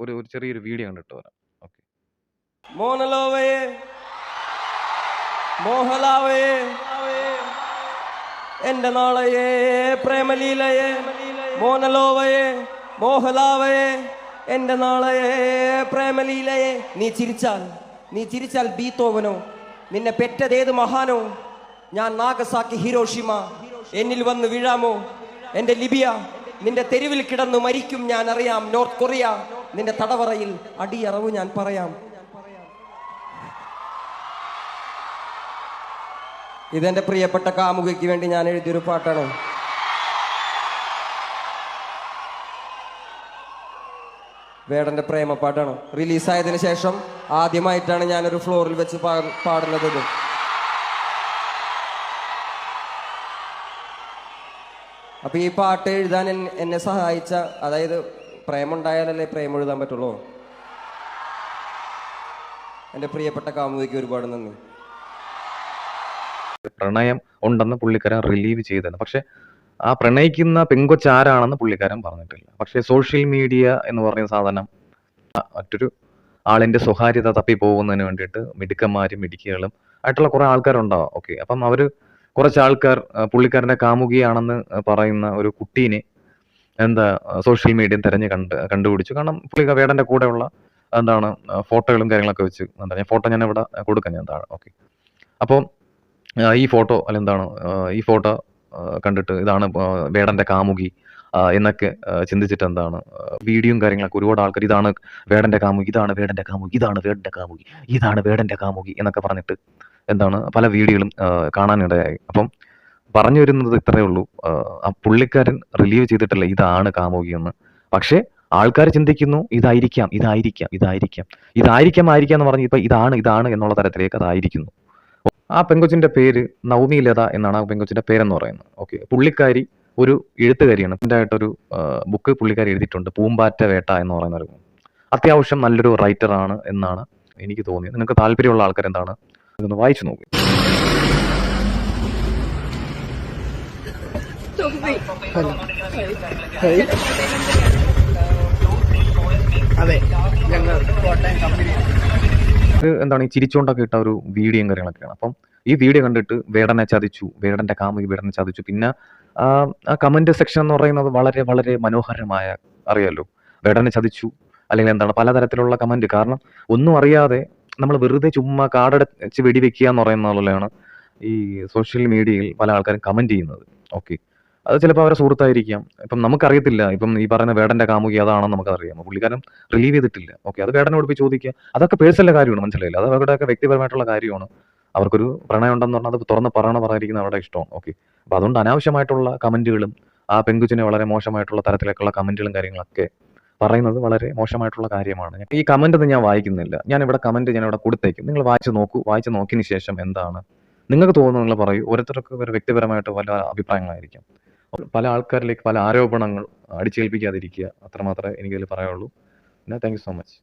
ഒരു ചെറിയൊരു വീഡിയോ കണ്ടിട്ട് വരാം. ഓക്കെ. മോഹൻലാവേ മോഹൻലാവേ എന്റെ നാളയെ പ്രേമലീലയെ മോഹൻലാവേ മോഹൻലാവേ എന്റെ നാളയെ പ്രേമലീലയെ. നീ ചിരിച്ചാൽ ബീത്തോവനോ, നിന്നെ പെറ്റതേത് മഹാനോ, ഞാൻ നാഗസാക്കി ഹിരോഷിമ, എന്നിൽ വന്ന് വീഴാമോ എന്റെ ലിബിയ, നിന്റെ തെരുവിൽ കിടന്നു മരിക്കും ഞാൻ അറിയാം നോർത്ത് കൊറിയ, നിന്റെ തടവറയിൽ അടിയറവ് ഞാൻ പറയാം. ഇതെന്റെ പ്രിയപ്പെട്ട കാമുകിക്ക് വേണ്ടി ഞാൻ എഴുതിയൊരു പാട്ടാണ്. വേടന്റെ പ്രേമ പാട്ടാണ്. റിലീസായതിനു ശേഷം ആദ്യമായിട്ടാണ് ഞാനൊരു ഫ്ലോറിൽ വെച്ച് പാടുന്നത്. അപ്പൊ ഈ പാട്ട് എഴുതാൻ എന്നെ സഹായിച്ച, അതായത് പ്രേമുണ്ടായാലല്ലേ പ്രേമം എഴുതാൻ പറ്റുള്ളൂ. എൻ്റെ പ്രിയപ്പെട്ട കാമുകിക്ക് ഒരുപാട് നന്ദി. പ്രണയം ഉണ്ടെന്ന് പുള്ളിക്കാരൻ റിലീവ് ചെയ്തത്. പക്ഷെ ആ പ്രണയിക്കുന്ന പെങ്കൊച്ച് ആരാണെന്ന് പുള്ളിക്കാരൻ പറഞ്ഞിട്ടില്ല. പക്ഷെ സോഷ്യൽ മീഡിയ എന്ന് പറയുന്ന സാധനം മറ്റൊരു ആളിന്റെ സ്വകാര്യത തപ്പി പോകുന്നതിന് വേണ്ടിയിട്ട് മിടുക്കന്മാരും മിടുക്കികളും ആയിട്ടുള്ള കുറെ ആൾക്കാരുണ്ടാവും. ഓക്കെ, അപ്പം അവര് കുറച്ച് ആൾക്കാർ പുള്ളിക്കാരന്റെ കാമുകിയാണെന്ന് പറയുന്ന ഒരു കുട്ടീനെ സോഷ്യൽ മീഡിയ കണ്ടുപിടിച്ചു. കാരണം വേടന്റെ കൂടെയുള്ള ഫോട്ടോകളും കാര്യങ്ങളൊക്കെ വെച്ച് ഞാൻ ഫോട്ടോ ഞാൻ ഇവിടെ കൊടുക്കാം, ഞാൻ താഴെ. ഓക്കെ, അപ്പോൾ ഈ ഫോട്ടോ ഈ ഫോട്ടോ കണ്ടിട്ട് ഇതാണ് വേടന്റെ കാമുകി എന്നൊക്കെ ചിന്തിച്ചിട്ട് വീഡിയോയും കാര്യങ്ങളൊക്കെ ഒരുപാട് ആൾക്കാർ ഇതാണ് വേടന്റെ കാമുകി, ഇതാണ് വേടന്റെ കാമുകി, ഇതാണ് വേടന്റെ കാമുകി, ഇതാണ് വേടന്റെ കാമുകി എന്നൊക്കെ പറഞ്ഞിട്ട് പല വീഡിയോകളും കാണാനിടയായി. അപ്പം പറഞ്ഞു വരുന്നത് ഇത്രയേ ഉള്ളൂ. ആ പുള്ളിക്കാരൻ റിലീവ് ചെയ്തിട്ടല്ല ഇതാണ് കാമുകി എന്ന്. പക്ഷേ ആൾക്കാർ ചിന്തിക്കുന്നു ഇതായിരിക്കാം എന്ന് പറഞ്ഞ് ഇപ്പൊ ഇതാണ് എന്നുള്ള തരത്തിലേക്ക് അതായിരിക്കുന്നു. ആ പെങ്കൊച്ചിന്റെ പേര് നവമി ലത എന്നാണ് ആ പെങ്കൊച്ചിന്റെ പേരെന്ന് പറയുന്നത്. ഓക്കെ, പുള്ളിക്കാരി ഒരു എഴുത്തുകാരിയാണ്. ആയിട്ടൊരു ബുക്ക് പുള്ളിക്കാരി എഴുതിയിട്ടുണ്ട്, പൂമ്പാറ്റ വേട്ട എന്ന് പറയുന്ന ഒരു. അത്യാവശ്യം നല്ലൊരു റൈറ്റർ ആണ് എന്നാണ് എനിക്ക് തോന്നിയത്. നിങ്ങൾക്ക് താല്പര്യമുള്ള ആൾക്കാർ ഇതൊന്ന് വായിച്ചു നോക്കും. ഈ ചിരിച്ചോണ്ടൊക്കെ ഇട്ട ഒരു വീഡിയോയും കാര്യങ്ങളൊക്കെയാണ്. അപ്പം ഈ വീഡിയോ കണ്ടിട്ട് വേടനെ ചതിച്ചു, വേടന്റെ കാമുകി വേടനെ ചതിച്ചു. പിന്നെ ആ കമന്റ് സെക്ഷൻ എന്ന് പറയുന്നത് വളരെ വളരെ മനോഹരമായ, അറിയാലോ, വേടനെ ചതിച്ചു അല്ലെങ്കിൽ പലതരത്തിലുള്ള കമന്റ്. കാരണം ഒന്നും അറിയാതെ നമ്മൾ വെറുതെ ചുമ്മാ കാടടച്ച് വെടിവെക്കുക എന്ന് പറയുന്ന പോലെയാണ് ഈ സോഷ്യൽ മീഡിയയിൽ പല ആൾക്കാരും കമന്റ് ചെയ്യുന്നത്. ഓക്കെ, അത് ചിലപ്പോൾ അവരെ സുഹൃത്തായിരിക്കാം. ഇപ്പം നമുക്കറിയത്തില്ല. ഇപ്പം ഈ പറയുന്ന വേടന്റെ കാമുകി അതാണെന്ന് നമുക്കറിയാം. പുള്ളിക്കാരൻ റിലീവ് ചെയ്തിട്ടില്ല. ഓക്കെ, അത് വേടനോട് പോയി ചോദിക്കുക. അതൊക്കെ പേഴ്സണൽ കാര്യമാണ്, മനസ്സിലായില്ല. അത് അവരുടെയൊക്കെ വ്യക്തിപരമായിട്ടുള്ള കാര്യമാണ്. അവർക്കൊരു പ്രണയം ഉണ്ടെന്ന് പറഞ്ഞാൽ അത് തുറന്ന് പറയാതിരിക്കുന്ന അവരുടെ ഇഷ്ടമാണ്. ഓക്കെ, അപ്പൊ അതുകൊണ്ട് അനാവശ്യമായിട്ടുള്ള കമന്റുകളും ആ പെങ്കുച്ചിനെ വളരെ മോശമായിട്ടുള്ള തരത്തിലേക്കുള്ള കമന്റുകളും കാര്യങ്ങളൊക്കെ പറയുന്നത് വളരെ മോശമായിട്ടുള്ള കാര്യമാണ്. ഈ കമന്റ് ഒന്നും ഞാൻ വായിക്കുന്നില്ല. ഞാനിവിടെ കൊടുത്തേക്കും. നിങ്ങൾ വായിച്ചു നോക്കൂ. വായിച്ചു നോക്കിയതിന് ശേഷം നിങ്ങൾക്ക് തോന്നുന്നു നിങ്ങൾ പറയൂ. ഓരോരുത്തർക്ക് ഒരു വ്യക്തിപരമായിട്ട് പല അഭിപ്രായങ്ങളായിരിക്കും. പല ആൾക്കാരിലേക്ക് പല ആരോപണങ്ങൾ അടിച്ചേൽപ്പിക്കാതിരിക്കുക, അത്രമാത്രമേ എനിക്കതിൽ പറയാനുള്ളൂ. Thank you so much.